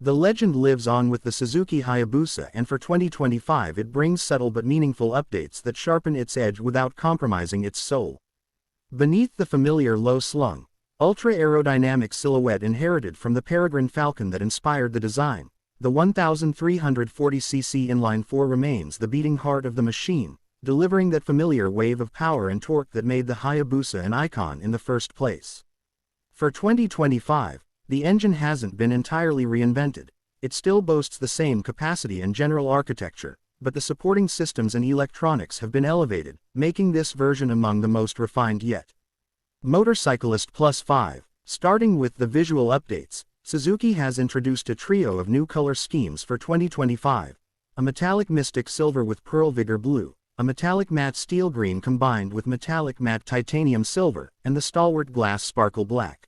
The legend lives on with the Suzuki Hayabusa, and for 2025 it brings subtle but meaningful updates that sharpen its edge without compromising its soul. Beneath the familiar low-slung, ultra-aerodynamic silhouette inherited from the Peregrine Falcon that inspired the design, the 1340cc inline-4 remains the beating heart of the machine, delivering that familiar wave of power and torque that made the Hayabusa an icon in the first place. For 2025, the engine hasn't been entirely reinvented. It still boasts the same capacity and general architecture, but the supporting systems and electronics have been elevated, making this version among the most refined yet. Motorcyclist Plus 5. Starting with the visual updates, Suzuki has introduced a trio of new color schemes for 2025, a metallic mystic silver with pearl vigor blue, a metallic matte steel green combined with metallic matte titanium silver, and the stalwart glass sparkle black.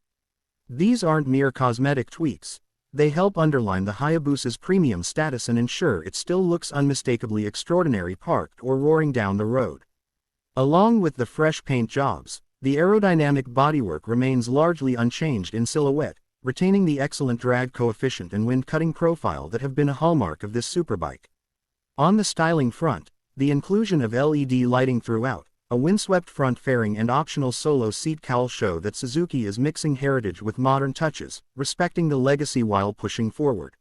These aren't mere cosmetic tweaks. They help underline the Hayabusa's premium status and ensure it still looks unmistakably extraordinary parked or roaring down the road. Along with the fresh paint jobs, the aerodynamic bodywork remains largely unchanged in silhouette, retaining the excellent drag coefficient and wind-cutting profile that have been a hallmark of this superbike. On the styling front, the inclusion of LED lighting throughout, a windswept front fairing and optional solo seat cowl show that Suzuki is mixing heritage with modern touches, respecting the legacy while pushing forward.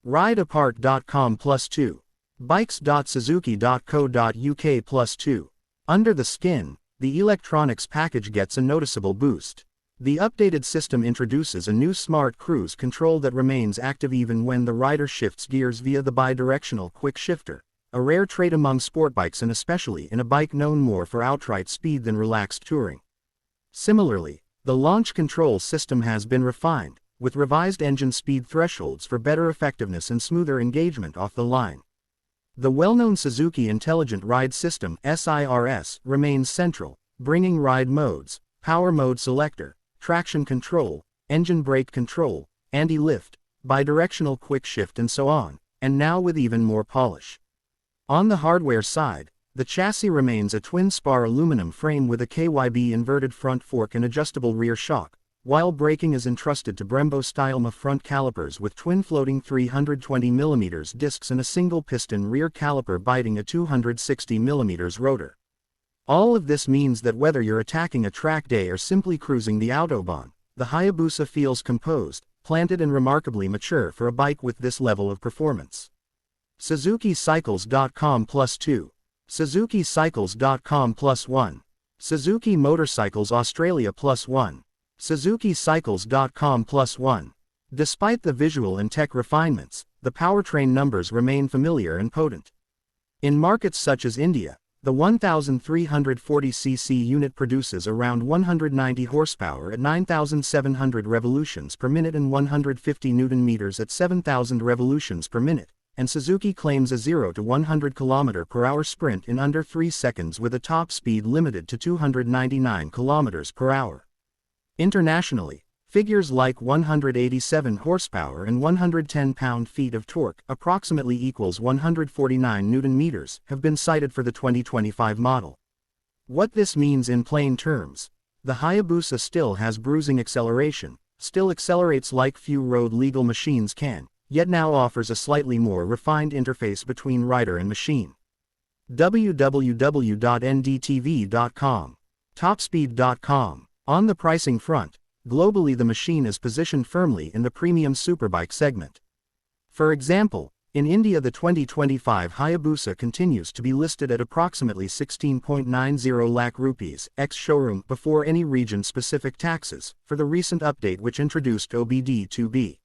RideApart.com+2. Bikes.suzuki.co.uk+2. Under the skin, the electronics package gets a noticeable boost. The updated system introduces a new smart cruise control that remains active even when the rider shifts gears via the bi-directional quick shifter, a rare trait among sport bikes and especially in a bike known more for outright speed than relaxed touring. Similarly, the launch control system has been refined, with revised engine speed thresholds for better effectiveness and smoother engagement off the line. The well-known Suzuki Intelligent Ride System (SIRS) remains central, bringing ride modes, power mode selector, traction control, engine brake control, anti-lift, bidirectional quick shift and so on, and now with even more polish. On the hardware side, the chassis remains a twin-spar aluminum frame with a KYB inverted front fork and adjustable rear shock, while braking is entrusted to Brembo-style MA front calipers with twin floating 320mm discs and a single-piston rear caliper biting a 260mm rotor. All of this means that whether you're attacking a track day or simply cruising the Autobahn, the Hayabusa feels composed, planted and remarkably mature for a bike with this level of performance. SuzukiCycles.com+2. SuzukiCycles.com+1. Suzuki Motorcycles Australia +1. SuzukiCycles.com+1. Despite the visual and tech refinements, the powertrain numbers remain familiar and potent. In markets such as India, the 1340cc unit produces around 190 horsepower at 9,700 revolutions per minute and 150 Nm at 7,000 revolutions per minute, and Suzuki claims a 0 to 100 km/h sprint in under 3 seconds with a top speed limited to 299 km/h. Internationally, figures like 187 horsepower and 110 pound-feet of torque, approximately equals 149 Nm, have been cited for the 2025 model. What this means in plain terms: the Hayabusa still has bruising acceleration, still accelerates like few road-legal machines can, yet now offers a slightly more refined interface between rider and machine. www.ndtv.com. Topspeed.com. On the pricing front, globally the machine is positioned firmly in the premium superbike segment. For example, in India the 2025 Hayabusa continues to be listed at approximately 16.90 lakh rupees ex-showroom before any region-specific taxes, for the recent update which introduced OBD2B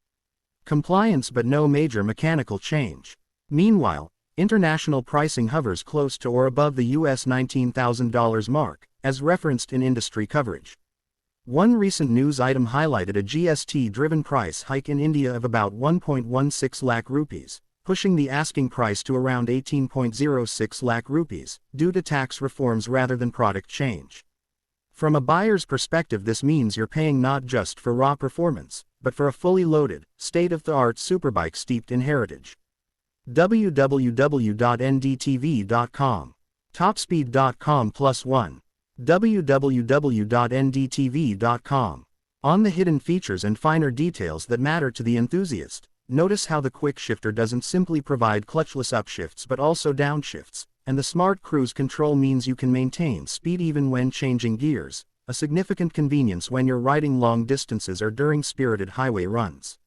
compliance but no major mechanical change. Meanwhile, international pricing hovers close to or above the US $19,000 mark, as referenced in industry coverage. One recent news item highlighted a GST-driven price hike in India of about 1.16 lakh rupees, pushing the asking price to around 18.06 lakh rupees, due to tax reforms rather than product change. From a buyer's perspective, this means you're paying not just for raw performance, but for a fully loaded, state-of-the-art superbike steeped in heritage. www.ndtv.com. Topspeed.com+1. www.ndtv.com. On the hidden features and finer details that matter to the enthusiast, Notice how the quick shifter doesn't simply provide clutchless upshifts but also downshifts, and the smart cruise control means you can maintain speed even when changing gears, a significant convenience when you're riding long distances or during spirited highway runs.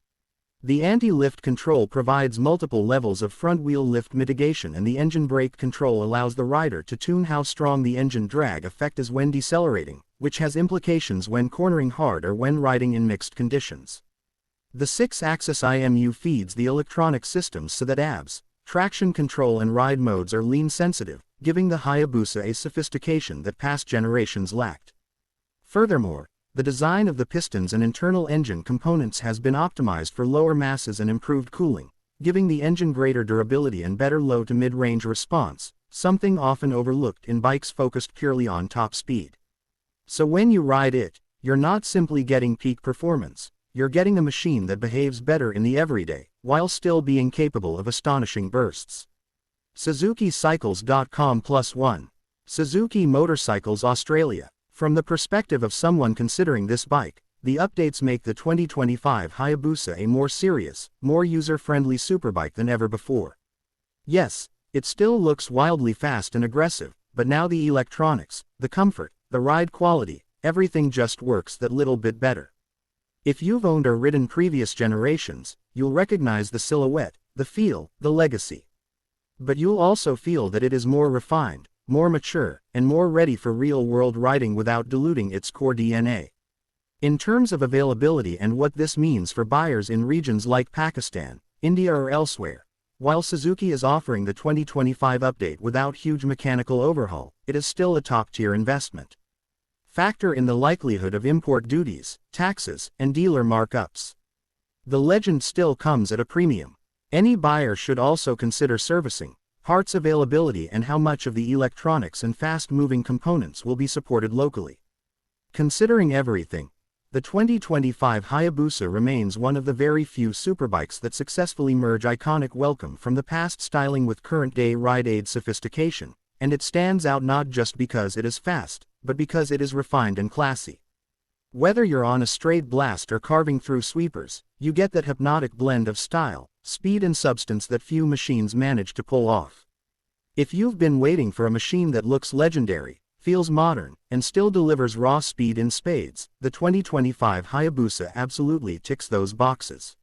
The anti-lift control provides multiple levels of front-wheel lift mitigation, and the engine brake control allows the rider to tune how strong the engine drag effect is when decelerating, which has implications when cornering hard or when riding in mixed conditions. The 6-axis IMU feeds the electronic systems so that ABS, traction control and ride modes are lean-sensitive, giving the Hayabusa a sophistication that past generations lacked. Furthermore, the design of the pistons and internal engine components has been optimized for lower masses and improved cooling, giving the engine greater durability and better low to mid-range response, something often overlooked in bikes focused purely on top speed. So when you ride it, you're not simply getting peak performance, you're getting a machine that behaves better in the everyday, while still being capable of astonishing bursts. SuzukiCycles.com+1. Suzuki Motorcycles Australia. From the perspective of someone considering this bike, the updates make the 2025 Hayabusa a more serious, more user-friendly superbike than ever before. Yes, it still looks wildly fast and aggressive, but now the electronics, the comfort, the ride quality, everything just works that little bit better. If you've owned or ridden previous generations, you'll recognize the silhouette, the feel, the legacy. But you'll also feel that it is more refined, more mature, and more ready for real-world riding without diluting its core DNA. In terms of availability and what this means for buyers in regions like Pakistan, India or elsewhere, while Suzuki is offering the 2025 update without huge mechanical overhaul, it is still a top-tier investment. Factor in the likelihood of import duties, taxes, and dealer markups. The Legend still comes at a premium. Any buyer should also consider servicing, parts availability, and how much of the electronics and fast-moving components will be supported locally. Considering everything, the 2025 Hayabusa remains one of the very few superbikes that successfully merge iconic welcome from the past styling with current-day ride-aid sophistication, and it stands out not just because it is fast, but because it is refined and classy. Whether you're on a straight blast or carving through sweepers, you get that hypnotic blend of style, speed and substance that few machines manage to pull off. If you've been waiting for a machine that looks legendary, feels modern, and still delivers raw speed in spades, the 2025 Hayabusa absolutely ticks those boxes.